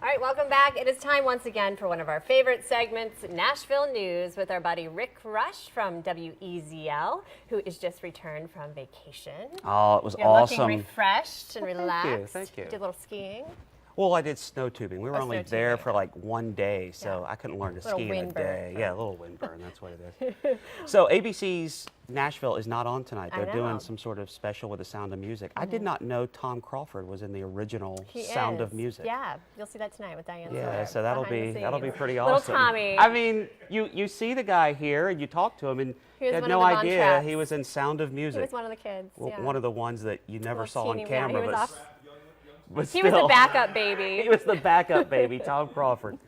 All right, welcome back. It is time once again for one of our favorite segments, Nashville News, with our buddy Rick Rush from WEZL, who is just returned from vacation. Oh, it was You're awesome. looking refreshed and relaxed. Thank you. Did a little skiing. Well, I did snow tubing. We were only snow there tubing. for like 1 day, so Yeah. I couldn't learn to Little ski in a wind burn. day. Yeah, a little wind burn, that's what it is. So ABC's Nashville is not on tonight. I They're know. doing some sort of special with The Sound of Music. I did not know Tom Crawford was in the original He Sound is. of Music. Yeah, you'll see that tonight with Diane Yeah, Sawyer, so that'll behind the be scenes. pretty Little awesome. Tommy. I mean, you see the guy here and you talk to him and He was you had one no of the Von idea Trapps. he was in Sound of He Music. was one of the kids. Yeah. One of the ones that you never Little saw on teeny- yeah, camera, he was but off- still. He was the backup baby. He was the backup baby, Tom Crawford.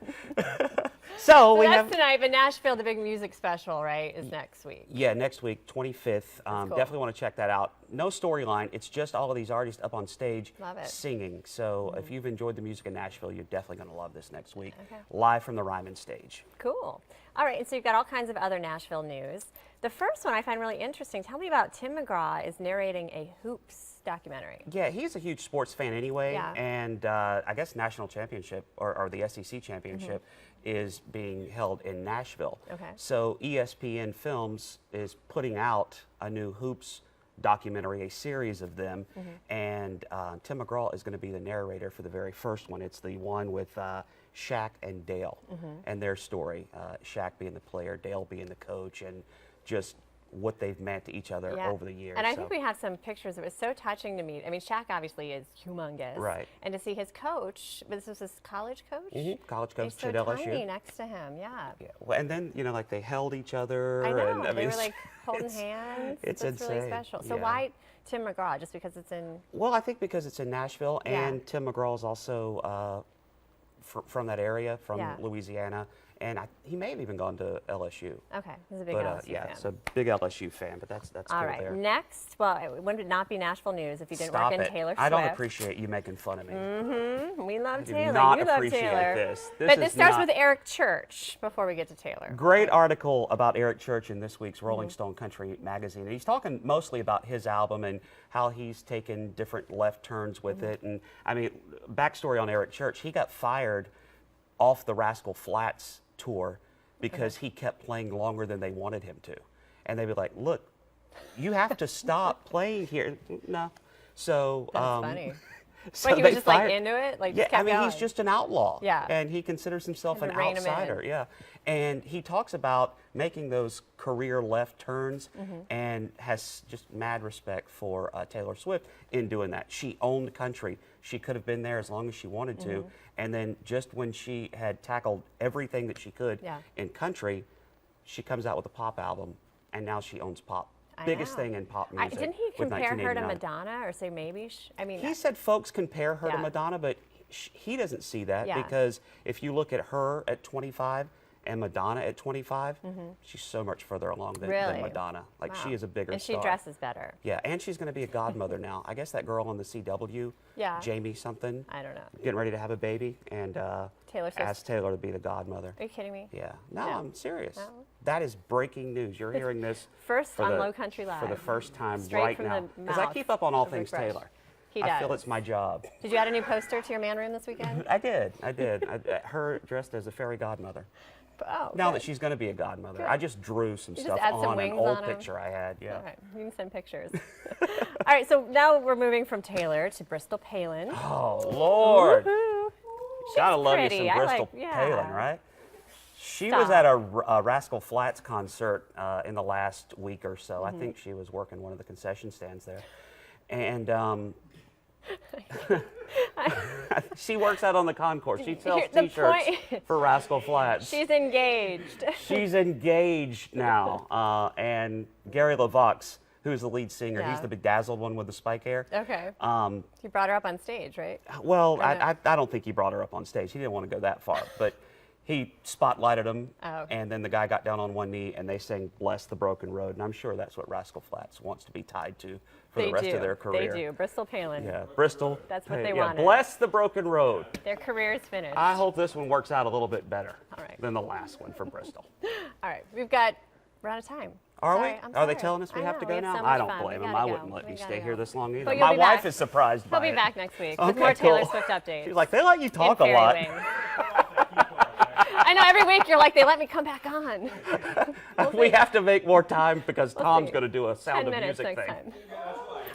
So we That's have tonight, but Nashville, the big music special, right, is next week. yeah, next week, 25th. cool. Definitely want to check that out. No storyline. It's just all of these artists up on stage Love it. singing. So if you've enjoyed the music in Nashville, you're definitely going to love this next week. Okay. Live from the Ryman stage. Cool. All right, and so you've got all kinds of other Nashville news. The first one I find really interesting. Tell me about Tim McGraw is narrating a hoops documentary. Yeah, he's a huge sports fan anyway, Yeah. and I guess national championship or the SEC championship is being held in Nashville. Okay. So ESPN Films is putting out a new hoops documentary, a series of them, and Tim McGraw is going to be the narrator for the very first one. It's the one with Shaq and Dale and their story. Shaq being the player, Dale being the coach, and just what they've meant to each other over the years. And I So- think we have some pictures. It was so touching to me. I mean, Shaq obviously is humongous. Right. And to see his coach, this was his college coach? college He's coach so at LSU. tiny next to him, yeah. Yeah. Well, and then, you know, like they held each other. I know, And, they mean, were like holding it's- hands. it's That's really insane. special. So Yeah. why Tim McGraw? Just because it's in... Well, I think because it's in Nashville, Yeah. and Tim McGraw is also from that area, from Yeah. Louisiana, and he may have even gone to LSU. Okay, he's a big But LSU yeah, fan. so big LSU fan. But that's All cool right, there. next, well, it would not be Nashville News if you didn't Stop work in it! Taylor Swift. I don't appreciate you making fun of me. We love I do Taylor. not you love appreciate Taylor. this. But This it starts not- with Eric Church before we get to Taylor. Great article about Eric Church in this week's Rolling Mm-hmm. Stone Country magazine. And he's talking mostly about his album and how he's taken different left turns with Mm-hmm. it. And I mean, backstory on Eric Church, he got fired off the Rascal Flatts tour because he kept playing longer than they wanted him to. And they'd be like, look, you have to stop playing here. No. So, That's funny. so But he was they just like fired- into it? Like, yeah, just kept I mean, going. he's just an outlaw. Yeah. And he considers himself Had an to rein him in. outsider. Yeah. And he talks about making those career left turns and has just mad respect for Taylor Swift in doing that. She owned country. She could have been there as long as she wanted to. And then just when she had tackled everything that she could Yeah. in country, she comes out with a pop album, and now she owns pop. I Biggest know. thing in pop music. Didn't he with compare her to 1989. Madonna or say maybe? I mean, He said folks compare her to Yeah. Madonna, but he doesn't see that Yeah. because if you look at her at 25 and Madonna at 25, she's so much further along than Really? Madonna. Like wow. she is a bigger And she star. dresses better. Yeah, and she's going to be a godmother now. I guess that girl on the CW, Yeah. Jamie something, I don't know. getting ready to have a baby, and Taylor Swift. asked Taylor to be the godmother. Are you kidding me? Yeah, no, No. I'm serious. No. That is breaking news. You're hearing this First for on the- Low Country Live. for the first time Straight right from now. the Because I mouth keep up on all of Rick things Rush. Taylor. He I does. feel it's my job. Did you add a new poster to your man room this weekend? I did. Her dressed as a fairy godmother. Oh, Now good. that she's going to be a godmother, Good. I just drew some You stuff just add some on an wings old on 'em? picture I had. Yeah. All right, you can send pictures. All right, so now we're moving from Taylor to Bristol Palin. Oh Lord, Woohoo. gotta She's love pretty. you I some Bristol like- yeah. Palin, right? She Stop. was at a Rascal Flatts concert in the last week or so. Mm-hmm. I think she was working one of the concession stands there, and she works out on the concourse. She sells The T-shirts point- for Rascal Flatts. She's engaged. She's engaged now, and Gary LaVox, who's the lead singer, Yeah. he's the bedazzled one with the spike hair. Okay. You brought her up on stage, right? Well, Or no? I don't think he brought her up on stage. He didn't want to go that far, but he spotlighted him, Oh, okay. and then the guy got down on one knee, and they sang "Bless the Broken Road," and I'm sure that's what Rascal Flatts wants to be tied to for They the rest do. of their career. They do. Bristol Palin. Yeah, Bristol. That's what hey, they yeah, wanted. Bless the Broken Road. Their career is finished. I hope this one works out a little bit better All right. than the last one for Bristol. All right, we're out of time. Are Sorry, we? I'm Are they sorry. telling us we I have know, to we go have now? so I much don't fun. blame We them. gotta I go. wouldn't let We me gotta stay go. here this long either. But you'll My be wife back. is surprised by He'll be it. back next week Okay, with more Taylor cool. Swift updates. She's like, they let you and talk a fairy lot. wings. I know, every week you're like, they let me come back on. We have to make more time because Tom's see. going to do a 10 Sound of minutes Music next thing. time.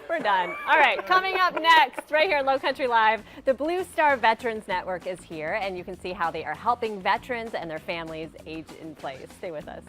We're done. All right, coming up next, right here at Low Country Live, the Blue Star Veterans Network is here, and you can see how they are helping veterans and their families age in place. Stay with us.